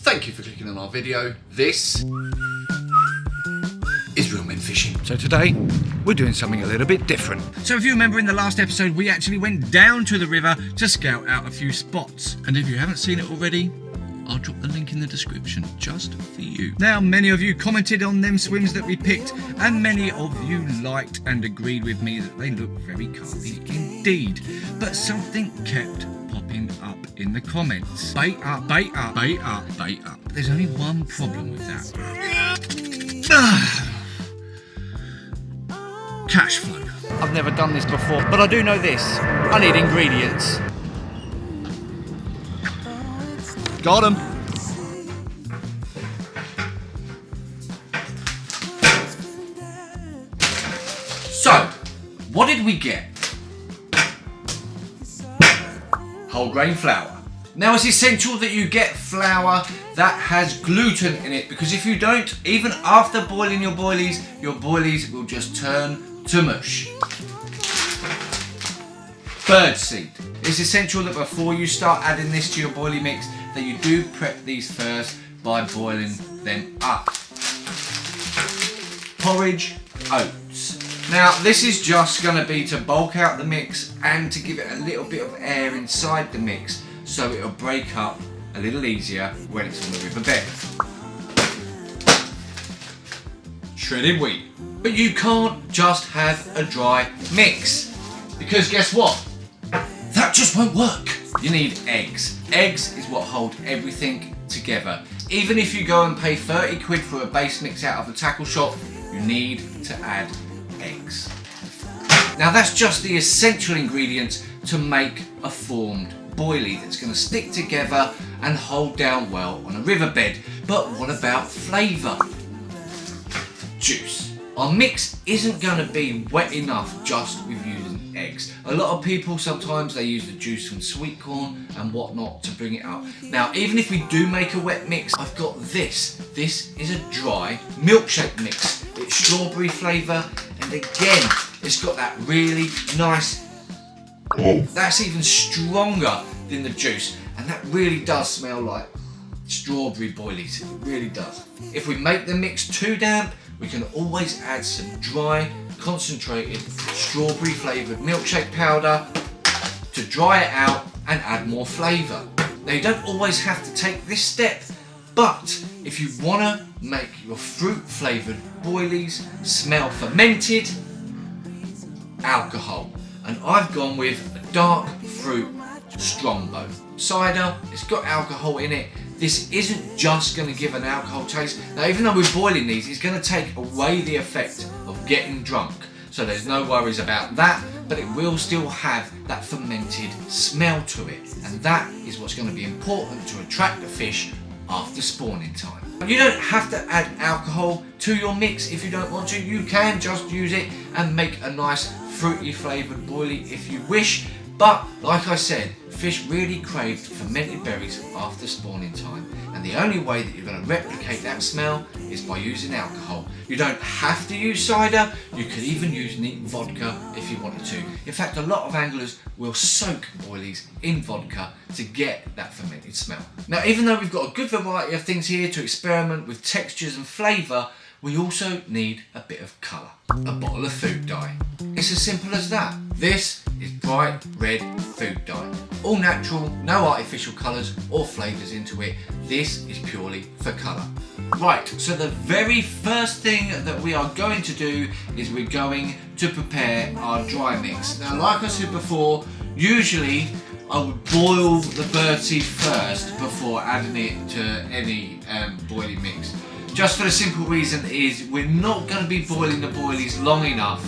Thank you for clicking on our video. This is Real Men Fishing. So today, we're doing something a little bit different. So if you remember in the last episode, we actually went down to the river to scout out a few spots. And if you haven't seen it already, I'll drop the link in the description just for you. Now, many of you commented on them swims that we picked, and many of you liked and agreed with me that they look very carpy indeed. But something kept popping up in the comments. Bait up, bait up, bait up, bait up. There's only one problem with that. Cash flow. I've never done this before, but I do know this. I need ingredients. Got 'em. So, what did we get? Whole grain flour. Now it's essential that you get flour that has gluten in it, because if you don't, even after boiling your boilies will just turn to mush. Birdseed. It's essential that before you start adding this to your boilie mix, that you do prep these first by boiling them up. Porridge oats. Now this is just going to be to bulk out the mix and to give it a little bit of air inside the mix, so it'll break up a little easier when it's on the riverbed. Shredded wheat. But you can't just have a dry mix, because guess what? That just won't work. You need eggs. Eggs is what hold everything together. Even if you go and pay 30 quid for a base mix out of the tackle shop, you need to add eggs. Now that's just the essential ingredients to make a formed boilie that's going to stick together and hold down well on a riverbed. But what about flavour? Juice. Our mix isn't going to be wet enough just with using eggs. A lot of people sometimes they use the juice from sweet corn and whatnot to bring it up. Now even if we do make a wet mix, I've got this. This is a dry milkshake mix. It's strawberry flavour, and again it's got that really nice, that's even stronger than the juice, and that really does smell like strawberry boilies. It really does. If we make the mix too damp, we can always add some dry, concentrated, strawberry flavoured milkshake powder to dry it out and add more flavour. Now you don't always have to take this step, but if you want to make your fruit flavoured boilies smell fermented, alcohol. And I've gone with a dark fruit strongbow. Cider, it's got alcohol in it. This isn't just going to give an alcohol taste. Now even though we're boiling these, it's going to take away the effect of getting drunk. So there's no worries about that, but it will still have that fermented smell to it. And that is what's going to be important to attract the fish after spawning time. You don't have to add alcohol to your mix if you don't want to. You can just use it and make a nice fruity flavoured boilie if you wish. But like I said, fish really crave fermented berries after spawning time, and the only way that you're going to replicate that smell is by using alcohol. You don't have to use cider, you could even use neat vodka if you wanted to. In fact, a lot of anglers will soak boilies in vodka to get that fermented smell. Now even though we've got a good variety of things here to experiment with textures and flavour, we also need a bit of colour. A bottle of food dye. It's as simple as that. This is bright red food dye. All natural, no artificial colours or flavours into it. This is purely for colour. Right, so the very first thing that we are going to do is we're going to prepare our dry mix. Now like I said before, usually I would boil the birdseed first before adding it to any boiling mix. Just for the simple reason is we're not going to be boiling the boilies long enough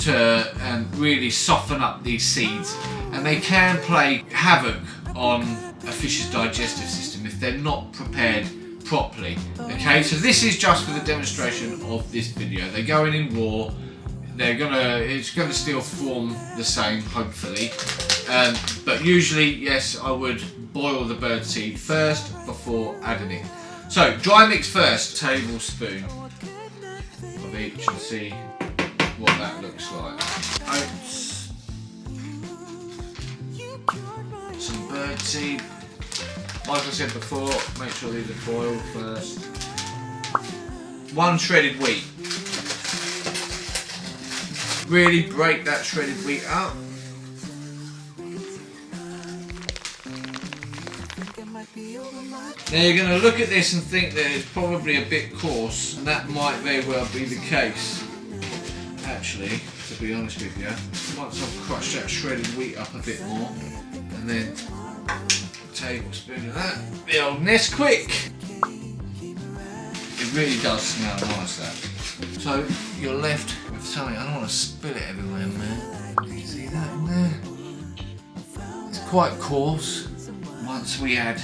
to really soften up these seeds, and they can play havoc on a fish's digestive system if they're not prepared properly. Okay, so this is just for the demonstration of this video. They're going in raw. It's gonna still form the same, hopefully. But usually, yes, I would boil the birdseed first before adding it. So, dry mix first, tablespoon of each, and see what that looks like. Oats, some birdseed, Like I said before, make sure these are boiled first. 1 shredded wheat. Really break that shredded wheat up. Now you're going to look at this and think that it's probably a bit coarse, and that might very well be the case. Actually, to be honest with you, once I've crushed that shredded wheat up a bit more, and then a tablespoon of that, the old Nesquik. It really does smell nice, that. So you're left with something. I don't want to spill it everywhere, man. You see that in there? It's quite coarse. Once we add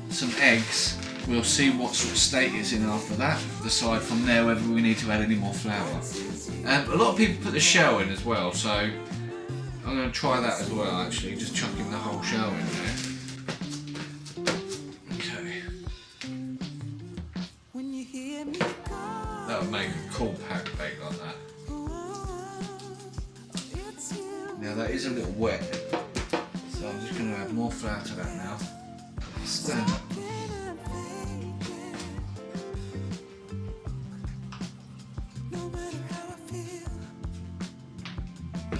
some eggs, we'll see what sort of state it's in after that. Decide from there whether we need to add any more flour. A lot of people put the shell in as well, so I'm going to try that as well actually, just chucking the whole shell in there. Okay. That would make a cool pack bake like that. Now that is a little wet, so I'm just going to add more flour to that now. Stand up.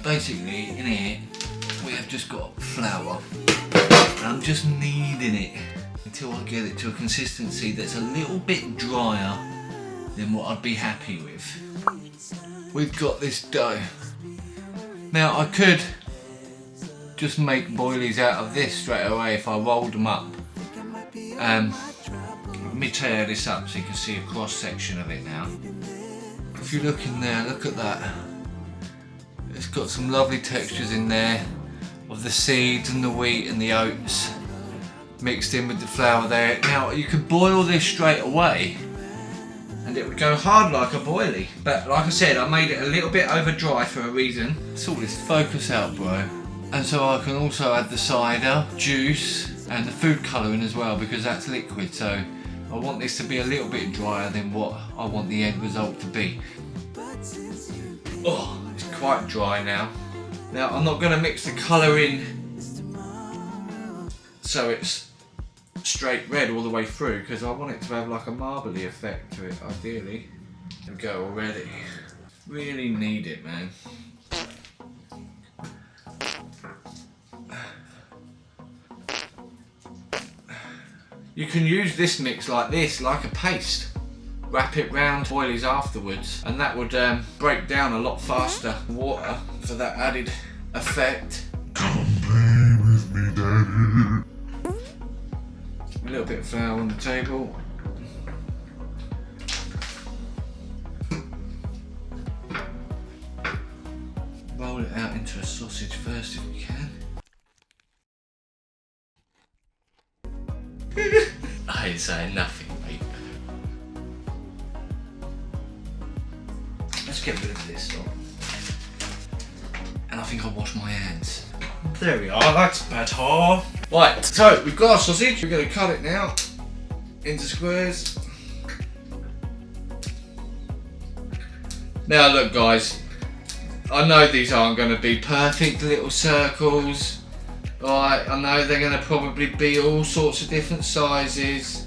Basically, in here, we have just got flour, and I'm just kneading it until I get it to a consistency that's a little bit drier than what I'd be happy with. We've got this dough. Now, I could just make boilies out of this straight away if I rolled them up. Let me tear this up so you can see a cross section of it now. If you look in there, look at that. It's got some lovely textures in there of the seeds and the wheat and the oats mixed in with the flour there. Now you could boil this straight away and it would go hard like a boilie, but like I said, I made it a little bit over dry for a reason. Sort this focus out, bro. And so I can also add the cider, juice and the food colouring as well, because that's liquid, so I want this to be a little bit drier than what I want the end result to be. Oh, it's quite dry now. Now I'm not going to mix the colour in so it's straight red all the way through, because I want it to have like a marbly effect to it ideally. There we go already. Really need it, man. You can use this mix like this, like a paste. Wrap it round boilies afterwards, and that would break down a lot faster. Water for that added effect. Come play with me, daddy. A little bit of flour on the table. Roll it out into a sausage first if you can. I ain't saying nothing, mate. Let's get rid of this lot. And I think I'll wash my hands. There we are, that's better. Right, so we've got our sausage. We're going to cut it now into squares. Now look guys, I know these aren't going to be perfect little circles. Right, I know they're going to probably be all sorts of different sizes,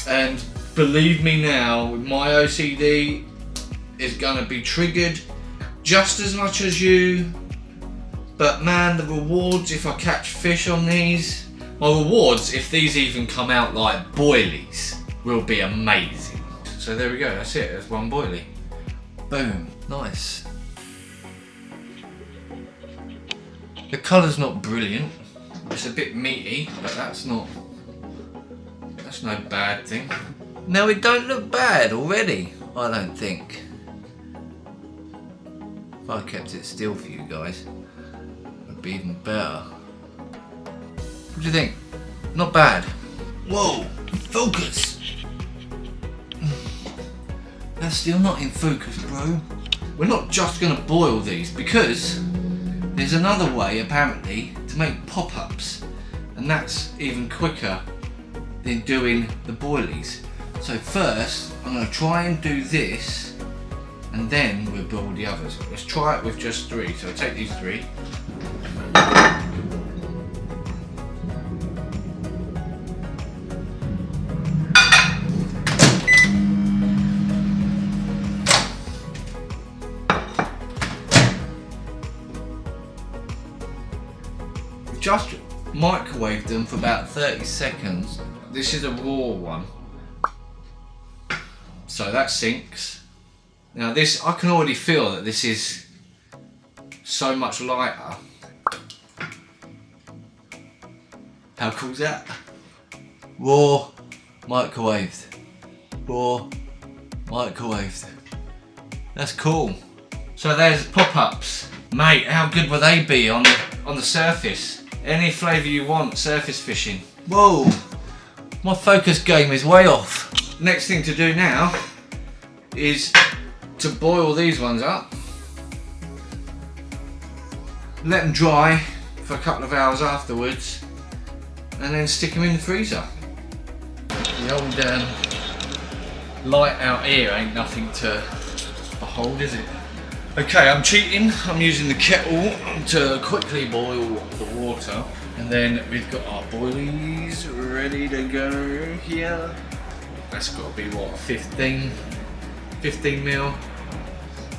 and believe me now, my OCD is going to be triggered just as much as you, but man, the rewards if I catch fish on these, my rewards if these even come out like boilies will be amazing. So there we go, that's it, there's one boilie. Boom, nice. The colour's not brilliant, it's a bit meaty, but that's no bad thing. No, it don't look bad already, I don't think. If I kept it still for you guys, it'd be even better. What do you think? Not bad. Whoa, focus! That's still not in focus, bro. We're not just gonna boil these, because there's another way, apparently, to make pop-ups, and that's even quicker than doing the boilies. So first, I'm going to try and do this, and then we'll build the others. Let's try it with just 3. So take these 3. just microwaved them for about 30 seconds. This is a raw one, so that sinks. Now this, I can already feel that this is so much lighter. How cool is that? Raw, microwaved. Raw, microwaved. That's cool. So there's pop-ups. Mate, how good would they be on the surface? Any flavour you want, surface fishing. Whoa, my focus game is way off. Next thing to do now is to boil these ones up. Let them dry for a couple of hours afterwards, and then stick them in the freezer. The old light out here ain't nothing to behold, is it? Okay, I'm cheating. I'm using the kettle to quickly boil the water, and then we've got our boilies ready to go here. That's got to be what, 15 mil.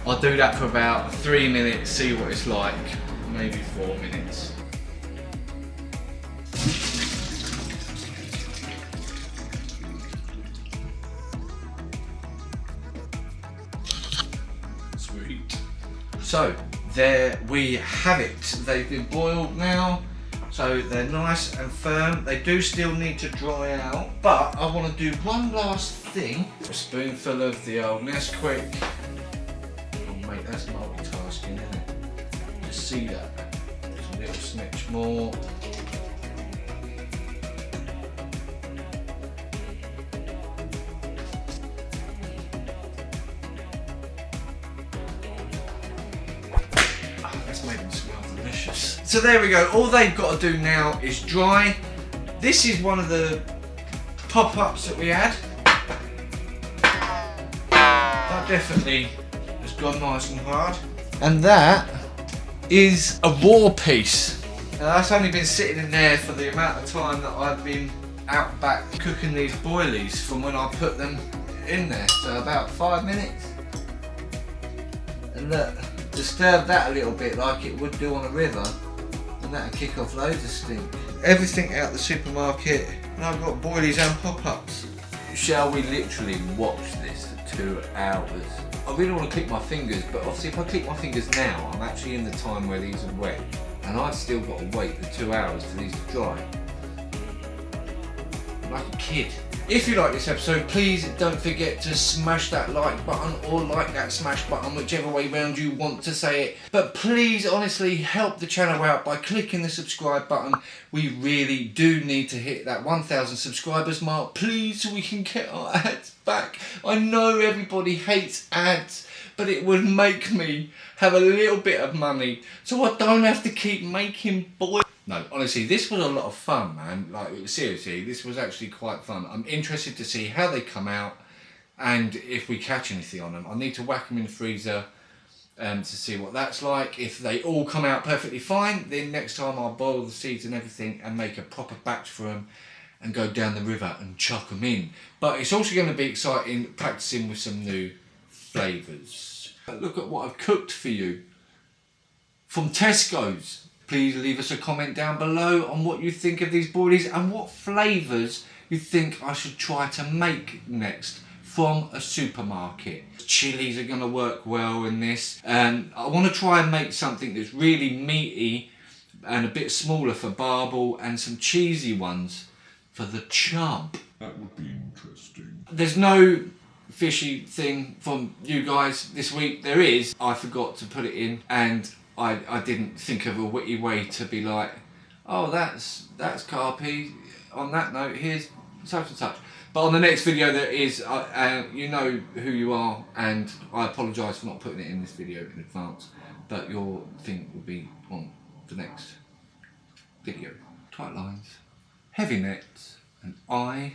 I'll do that for about 3 minutes, see what it's like, maybe 4 minutes. Sweet. So there we have it. They've been boiled now, so they're nice and firm. They do still need to dry out, but I want to do one last thing. A spoonful of the old Nesquik. Oh mate, that's multitasking, isn't it? Just see that. Just a little snitch more. That's made them smell delicious. So there we go. All they've got to do now is dry. This is one of the pop-ups that we had. That definitely has gone nice and hard. And that is a raw piece. Now that's only been sitting in there for the amount of time that I've been out back cooking these boilies from when I put them in there. So about 5 minutes. And look, disturb that a little bit like it would do on a river, and that'll kick off loads of stink. Everything out the supermarket, and I've got boilies and pop-ups. Shall we literally watch this for 2 hours? I really want to click my fingers, but obviously if I click my fingers now, I'm actually in the time where these are wet, and I've still got to wait the 2 hours for these to dry. I'm like a kid. If you like this episode, please don't forget to smash that like button, or like that smash button, whichever way round you want to say it. But please, honestly, help the channel out by clicking the subscribe button. We really do need to hit that 1,000 subscribers mark, please, so we can get our ads back. I know everybody hates ads, but it would make me have a little bit of money, so I don't have to keep making boys. No, honestly, this was a lot of fun, man. Like, seriously, this was actually quite fun. I'm interested to see how they come out and if we catch anything on them. I need to whack them in the freezer to see what that's like. If they all come out perfectly fine, then next time I'll boil the seeds and everything and make a proper batch for them and go down the river and chuck them in. But it's also going to be exciting practicing with some new flavours. Look at what I've cooked for you from Tesco's. Please leave us a comment down below on what you think of these boilies and what flavours you think I should try to make next from a supermarket. Chilies are going to work well in this. I want to try and make something that's really meaty and a bit smaller for barbel, and some cheesy ones for the chub. That would be interesting. There's no fishy thing from you guys this week. There is. I forgot to put it in, and I didn't think of a witty way to be like, oh, that's CARPY. On that note, here's such and such. But on the next video there is, you know who you are, and I apologise for not putting it in this video in advance, but your thing will be on the next video. Tight lines, heavy nets, and I...